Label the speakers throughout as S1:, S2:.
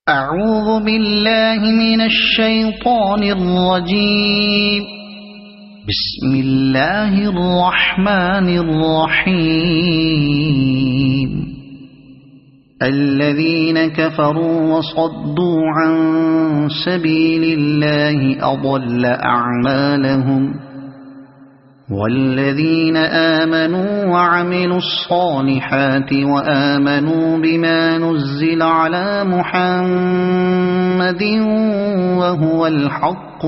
S1: أعوذ بالله من الشيطان الرجيم. بسم الله الرحمن الرحيم. الذين كفروا وصدوا عن سبيل الله أضل أعمالهم، والذين آمنوا وعملوا الصالحات وآمنوا بما نزل على محمد وهو الحق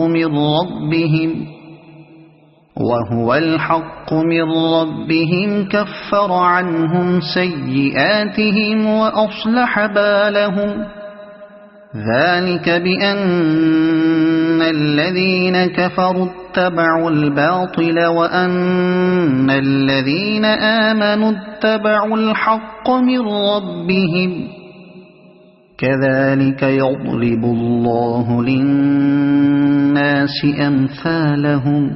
S1: من ربهم كفر عنهم سيئاتهم وأصلح بالهم. ذلك بأن الذين كفروا اتبعوا الباطل وأن الذين آمنوا اتبعوا الحق من ربهم. كذلك يضرب الله للناس أمثالهم.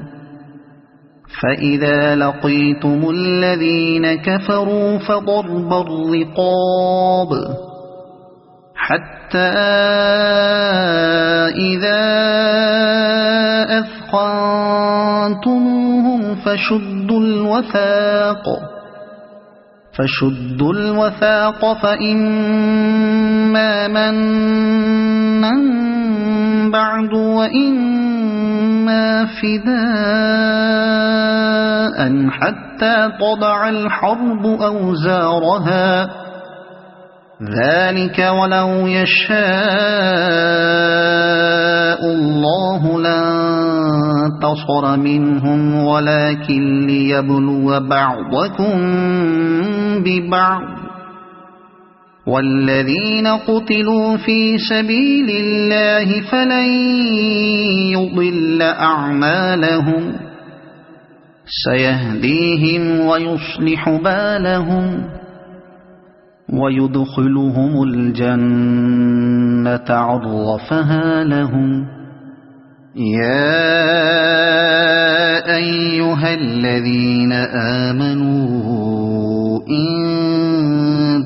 S1: فإذا لقيتم الذين كفروا فضرب الرقاب حتى إذا أثخنتموهم فشدوا الوثاق فإما منا بعد وإما فداء حتى تضع الحرب أوزارها. ذلك ولو يشاء الله لانتصر منهم ولكن ليبلو بعضكم ببعض. والذين قتلوا في سبيل الله فلن يضل أعمالهم، سيهديهم ويصلح بالهم ويدخلهم الجنة عرفها لهم. يا أيها الذين آمنوا إن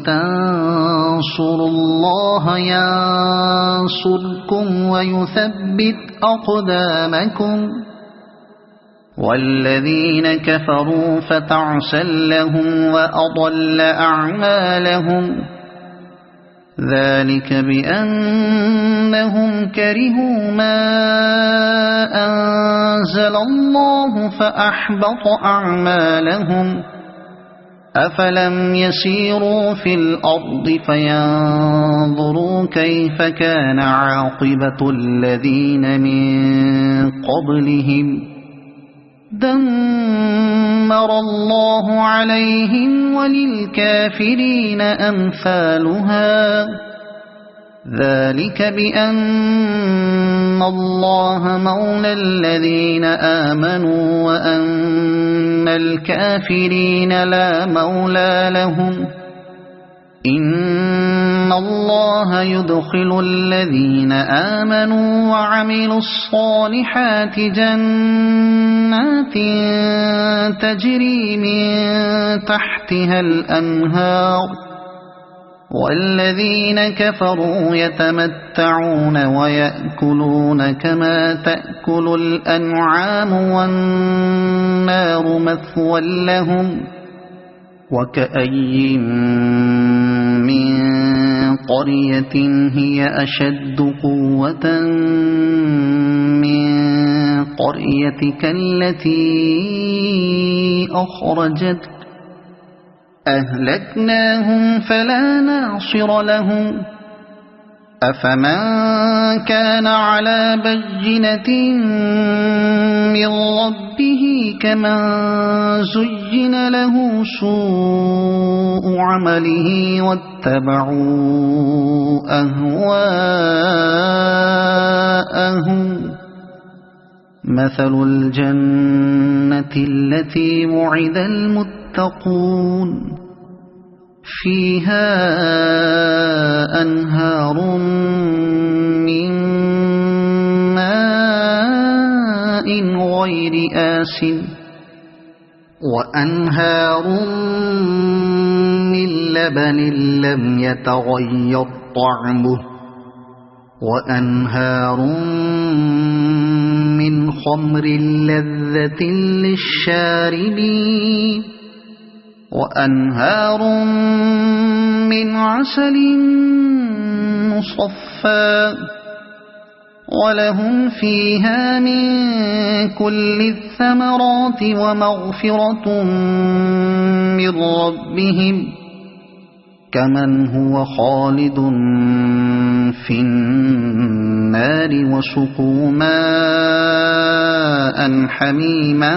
S1: تنصروا الله ينصركم ويثبت أقدامكم. والذين كفروا فتعسا لهم وأضل أعمالهم. ذلك بأنهم كرهوا ما أنزل الله فأحبط أعمالهم. أفلم يسيروا في الأرض فينظروا كيف كان عاقبة الذين من قبلهم. دمر الله عليهم وللكافرين أمثالها. ذلك بأن الله مولى الذين آمنوا وأن الكافرين لا مولى لهم. إن الله يدخل الذين آمنوا وعملوا الصالحات جنات تجري من تحتها الأنهار، والذين كفروا يتمتعون ويأكلون كما تأكل الأنعام والنار مثوى لهم. وكأي من قرية هي أشد قوة من قريتك التي أخرجتك أهلكناهم فلا ناصر لهم. أفمن كان على بينة من ربه كمن زين له سوء عمله واتبعوا أهواءهم. مثل الجنة التي وعد المتقون فيها أنهار من ماء غير آسن وأنهار من لبن لم يتغير طعمه وأنهار من خمر لذة للشاربين وأنهار من عسل مصفى ولهم فيها من كل الثمرات ومغفرة من ربهم كمن هو خالد في النار وسقوا ماء حميما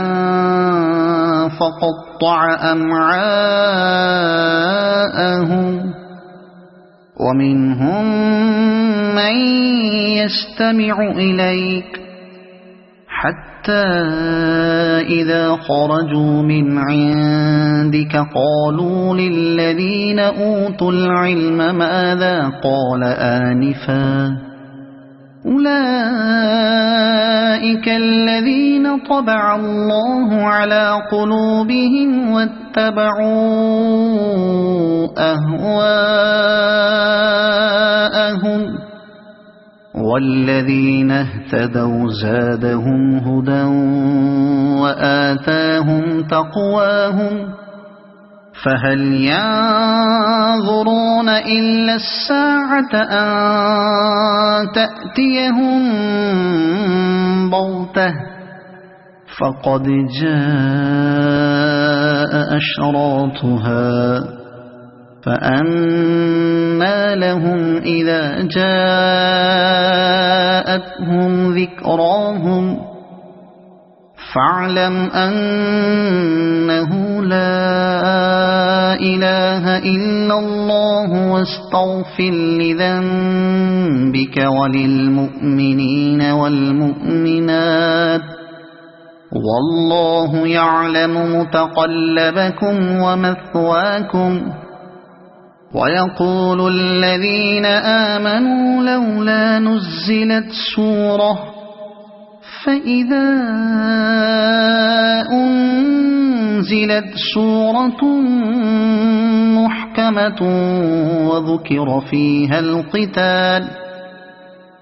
S1: فقطع أمعاءهم ومنهم من يستمع إليك حتى إذا خرجوا من عندك قالوا للذين أوتوا العلم ماذا قال آنفا أولئك الذين طبع الله على قلوبهم واتبعوا أهواءهم والذين اهتدوا زادهم هدى وآتاهم تقواهم فهل ينظرون إلا الساعة أن تأتيهم بغتة فقد جاء أشراطها فأنى لهم إذا جاءتهم ذكراهم فاعلم أنه لا إله إلا الله واستغفر لذنبك وللمؤمنين والمؤمنات والله يعلم متقلبكم ومثواكم ويقول الذين آمنوا لولا نزلت سورة فإذا أنزلت سورة محكمة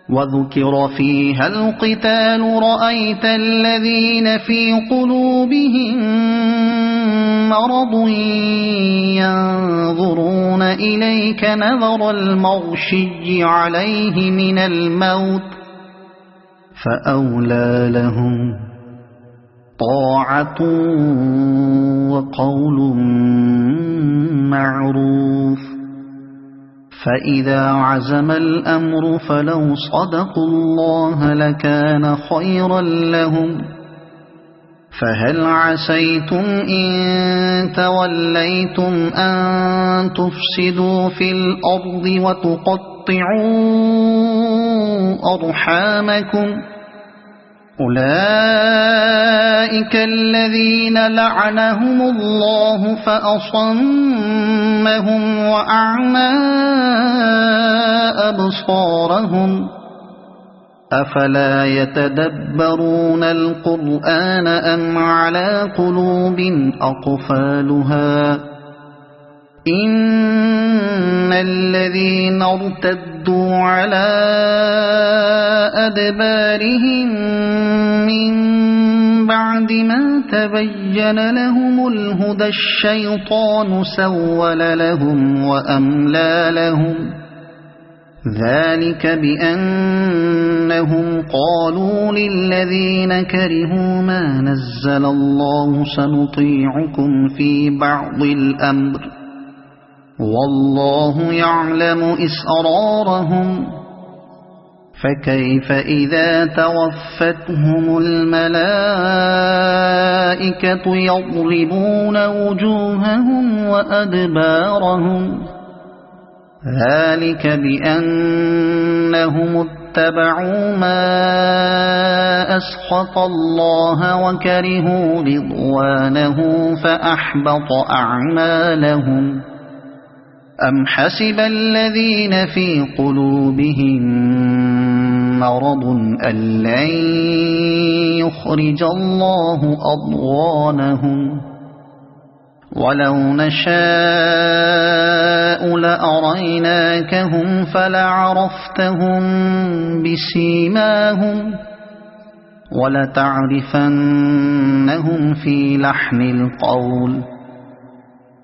S1: وذكر فيها القتال رأيت الذين في قلوبهم مرض ينظرون إليك نظر المغشي عليه من الموت فأولى لهم طاعة وقول معروف فإذا عزم الأمر فلو صدقوا الله لكان خيرا لهم فهل عسيتم إن توليتم أن تفسدوا في الأرض وتقطعوا أرحامكم أولئك الذين لعنهم الله فأصمهم وأعمى أبصارهم أفلا يتدبرون القرآن أم على قلوب أقفالها إن الذين ارتدوا على أدبارهم من بعد ما تبين لهم الهدى الشيطان سول لهم وأملى لهم ذلك بأنهم قالوا للذين كرهوا ما نزل الله سنطيعكم في بعض الأمر والله يعلم إسرارهم فكيف إذا توفتهم الملائكة يضربون وجوههم وأدبارهم ذلك بأنهم اتبعوا ما أسخط الله وكرهوا رضوانه فأحبط أعمالهم أم حسب الذين في قلوبهم مرض أن لن يخرج الله أضغانهم ولو نشاء لأريناكهم فلعرفتهم بسيماهم ولتعرفنهم في لحن القول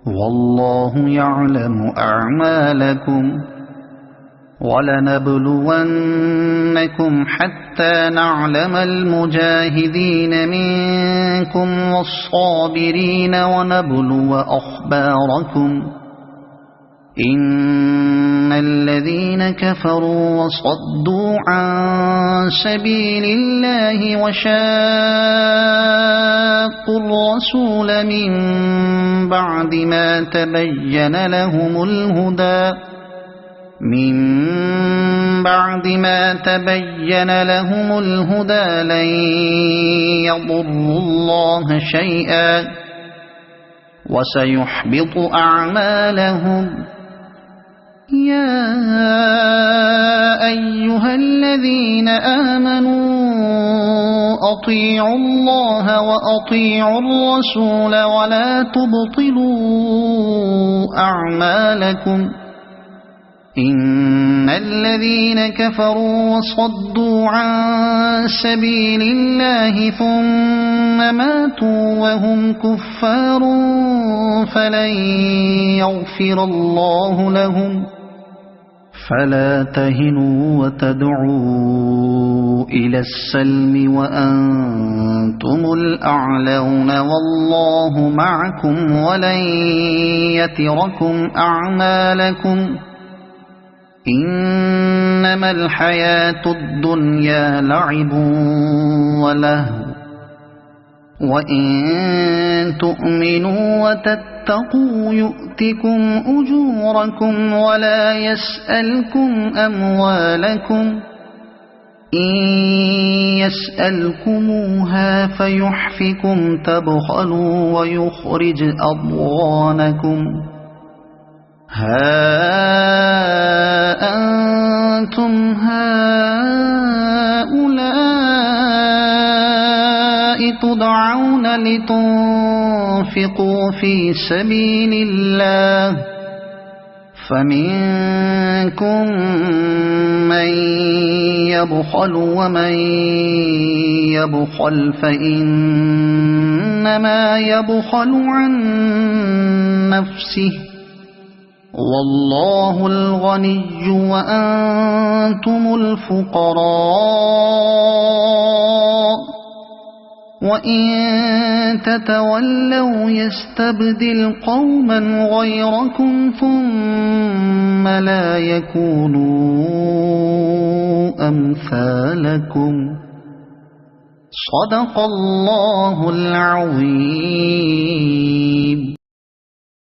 S1: والله يعلم أعمالكم ولنبلونكم حتى نعلم المجاهدين منكم والصابرين ونبلو أخباركم إن الذين كفروا وصدوا عن سبيل الله وشاقوا الرسول من بعد ما تبين لهم الهدى لن يضروا الله شيئا وسيحبط أعمالهم يا أيها الذين آمنوا أطيعوا الله وأطيعوا الرسول ولا تبطلوا أعمالكم إن الذين كفروا وصدوا عن سبيل الله ثم ماتوا وهم كفار فلن يغفر الله لهم فلا تهنوا وتدعوا إلى السلم وأنتم الأعلون والله معكم ولن يتركم أعمالكم إنما الحياة الدنيا لعب ولهو وإن تؤمنوا وتتقوا يؤتكم أجوركم ولا يسألكم أموالكم إن يسألكموها فيحفكم تبخلوا ويخرج أضغانكم ها أنتم هؤلاء تدعون لتنفقوا في سبيل الله فمنكم من يبخل ومن يبخل فإنما يبخل عن نفسه والله الغني وأنتم الفقراء وإن تتولوا يستبدل قوما غيركم ثم لا يكونوا أمثالكم صدق الله العظيم.